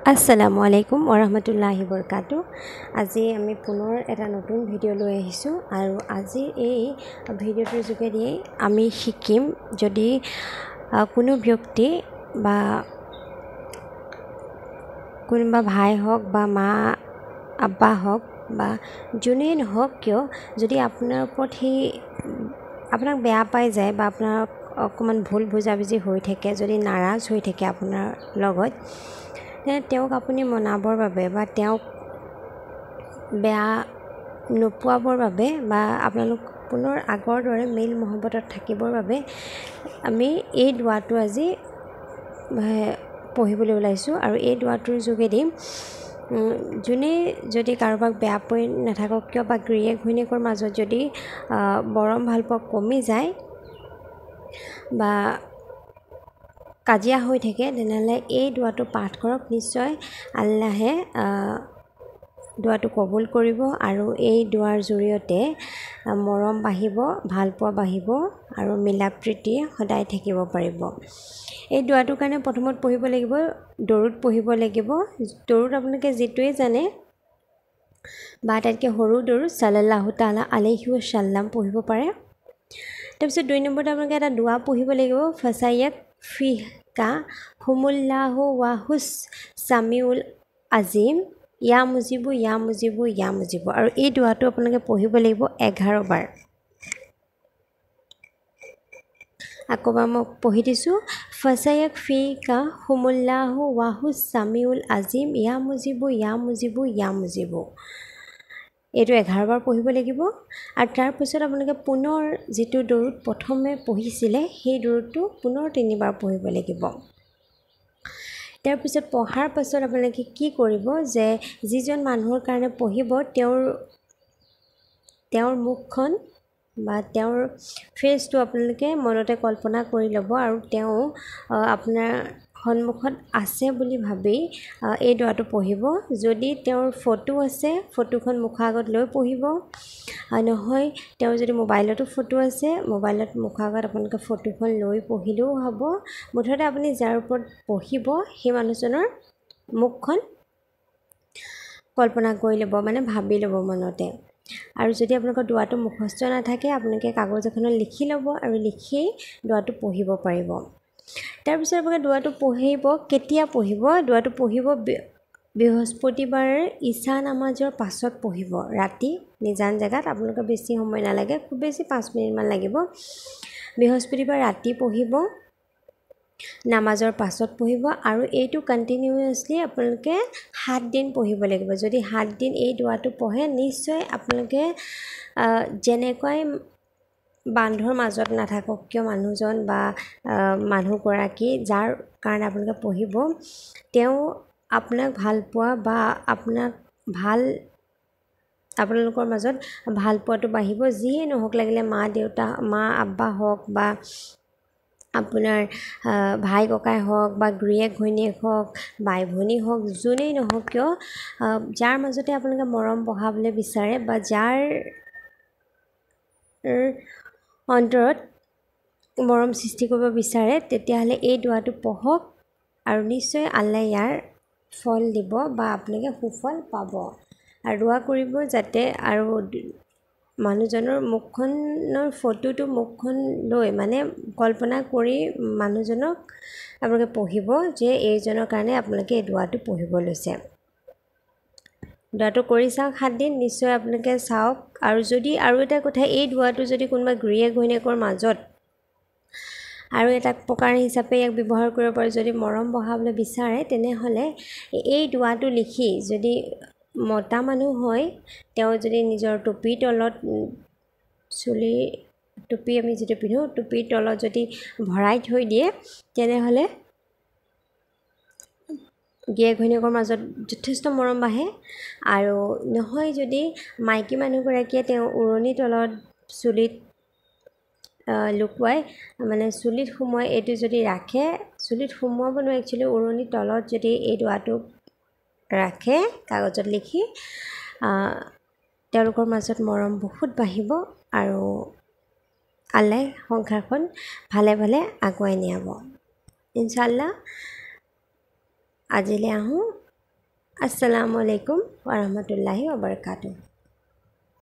আসসালামু আলাইকুম ওৰহমতুল্লাহি বৰকাতু। আজি আমি পুনৰ এটা নতুন ভিডিঅ' লৈ আহিছোঁ আৰু আজি এই ভিডিঅ'টোৰ যোগেদি আমি শিকিম যদি কোনো ব্যক্তি বা কোনোবা ভাই হওক বা মা আব্বা হওক বা যোনেই নহওক কিয় যদি আপোনাৰ ওপৰত আপোনাক বেয়া পাই যায় বা আপোনাৰ অকণমান ভুল বুজাবুজি হৈ থাকে, যদি নাৰাজ হৈ থাকে আপোনাৰ লগত, তেওঁক আপুনি মনাবৰ বাবে বা তেওঁক বেয়া নোপোৱাবৰ বাবে বা আপোনালোক পুনৰ আগৰ দৰে মেইল মহব্বতত থাকিবৰ বাবে আমি এই দোৱাটো আজি পঢ়িবলৈ ওলাইছোঁ। আৰু এই দোৱাটোৰ যোগেদি যোনে যদি কাৰোবাক বেয়া পাই নাথাকক কিয় বা গিৰীয়েক ঘৈণীয়েকৰ মাজত যদি মৰম ভালপোৱা কমি যায় বা কাজিয়া হৈ থাকে, তেনেহ'লে এই দোৱাটো পাঠ কৰক। নিশ্চয় আল্লাহে দোৱাটো কবুল কৰিব আৰু এই দোৱাৰ জৰিয়তে মৰম বাঢ়িব, ভালপোৱা বাঢ়িব আৰু মিলা প্ৰীতি সদায় থাকিব পাৰিব। এই দোৱাটোৰ কাৰণে প্ৰথমত পঢ়িব লাগিব, দৰুদ পঢ়িব লাগিব। দৰুদ আপোনালোকে যিটোৱে জানে বা আটাইতকৈ সৰু দৰুদ সাল্লাল্লাহু তাআলা আলাইহি ওয়াসাল্লাম পঢ়িব পাৰে। তাৰপিছত 2 নম্বৰতে আপোনালোকে এটা দোৱা পঢ়িব লাগিব, ফাসায়াক ফিকা হুমুল্লাহু ৱাহুছ সামিউল আজিম ইয়া মুজিবু ইয়া মুজিবু ইয়া মুজিবু। আৰু এই দোৱাটো আপোনালোকে পঢ়িব লাগিব 11 বাৰ। আকৌ মই পঢ়ি দিছোঁ, ফাসায়াক ফিকা হুমুল্লাহু ৱাহুছ সামিউল আজিম ইয়া মুজিবু ইয়া মুজিবু ইয়া মুজিবু। এইটো 11 বাৰ পঢ়িব লাগিব। আৰু তাৰপিছত আপোনালোকে পুনৰ যিটো দৰুদ প্ৰথমে পঢ়িছিলে সেই দৰুদটো পুনৰ 3 বাৰ পঢ়িব লাগিব। তাৰপিছত পঢ়াৰ পাছত আপোনালোকে কি কৰিব যে যিজন মানুহৰ কাৰণে পঢ়িব তেওঁৰ মুখখন বা তেওঁৰ ফেচটো আপোনালোকে মনতে কল্পনা কৰি ল'ব আৰু তেওঁ আপোনাৰ সন্মুখত আছে বুলি ভাবি এই দোৱাটো পঢ়িব। যদি তেওঁৰ ফটো আছে, ফটোখন মুখৰ আগত লৈ পঢ়িব, নহয় তেওঁৰ যদি মোবাইলতো ফটো আছে, মোবাইলত মুখৰ আগত আপোনালোকে ফটোখন লৈ পঢ়িলেও হ'ব। মুঠতে আপুনি যাৰ ওপৰত পঢ়িব সেই মানুহজনৰ মুখখন কল্পনা কৰি ল'ব, মানে ভাবি ল'ব মনতে। আৰু যদি আপোনালোকৰ দোৱাটো মুখস্থ নাথাকে, আপোনালোকে কাগজ এখনত লিখি ল'ব আৰু লিখি দোৱাটো পঢ়িব পাৰিব। তাৰপিছত আপোনালোকে দোৱাটো পঢ়িব। কেতিয়া পঢ়িব? দোৱাটো পঢ়িব বৃহস্পতিবাৰ ঈশা নামাজৰ পাছত পঢ়িব, ৰাতি নিজান জেগাত। আপোনালোকৰ বেছি সময় নালাগে, খুব বেছি 5 মিনিটমান লাগিব। বৃহস্পতিবাৰ ৰাতি পঢ়িব, নামাজৰ পাছত পঢ়িব আৰু এইটো কণ্টিনিউৱাছলি আপোনালোকে 7 দিন পঢ়িব লাগিব। যদি 7 দিন এই দোৱাটো পঢ়ে, নিশ্চয় আপোনালোকে যেনেকৈ বান্ধৰ মাজত নাথাকক কিয় মানুহজন বা মানুহগৰাকী যাৰ কাৰণে আপোনালোকে পঢ়িব, তেওঁ আপোনাক ভাল পোৱা বা আপোনালোকৰ মাজত ভাল পোৱাটো বাঢ়িব। যিয়ে নহওক, লাগিলে মা আব্বা হওক বা আপোনাৰ ভাই ককাই হওক বা গিৰীয়েক ঘৈণীয়েক হওক, বাই ভনী হওক, যোনেই নহওক কিয়, যাৰ মাজতে আপোনালোকে মৰম বঢ়াবলৈ বিচাৰে বা যাৰ অন্তৰত মৰম সৃষ্টি কৰিব বিচাৰে, তেতিয়াহ'লে এই দোৱাটো পঢ়ক আৰু নিশ্চয় আল্লাহ ইয়াৰ ফল দিব বা আপোনালোকে সুফল পাব। আৰু দোৱা কৰিব যাতে আৰু মানুহজনৰ মুখখনৰ ফটোটো মুখখন লৈ মানে কল্পনা কৰি মানুহজনক আপোনালোকে পঢ়িব যে এইজনৰ কাৰণে আপোনালোকে এই দোৱাটো পঢ়িব লৈছে। দোৱাটো কৰি চাওক 7 দিন, নিশ্চয় আপোনালোকে চাওক। আৰু এটা কথা, এই দোৱাটো যদি কোনোবা গিৰীয়েক ঘৈণীয়েকৰ মাজত আৰু এটা প্ৰকাৰ হিচাপে ইয়াক ব্যৱহাৰ কৰিব পাৰে, যদি মৰম বঢ়াবলৈ বিচাৰে, তেনেহ'লে এই দোৱাটো লিখি, যদি মতা মানুহ হয়, তেওঁ যদি নিজৰ টুপিৰ তলত, চুলিৰ টুপি আমি যিটো পিন্ধোঁ, টুপিৰ তলত যদি ভৰাই থৈ দিয়ে, তেনেহ'লে গিৰীয়েক ঘৈণীয়েকৰ মাজত যথেষ্ট মৰম বাঢ়ে। আৰু নহয়, যদি মাইকী মানুহগৰাকীয়ে তেওঁ উৰণিৰ তলত চুলিত লুকুৱাই, মানে চুলিত সুমুৱাই এইটো যদি ৰাখে, চুলিত সুমুৱাব নোৱাৰে, একচুৱেলি উৰণিৰ তলত যদি এই দোৱাটো ৰাখে কাগজত লিখি, তেওঁলোকৰ মাজত মৰম বহুত বাঢ়িব আৰু আল্লাহ সংসাৰখন ভালে ভালে আগুৱাই নিয়াব ইনশাআল্লাহ। আজিলৈ আহোঁ। আসসালামু আলাইকুম ওয়া ৰাহমাতুল্লাহি ওয়া বাৰাকাতুহু।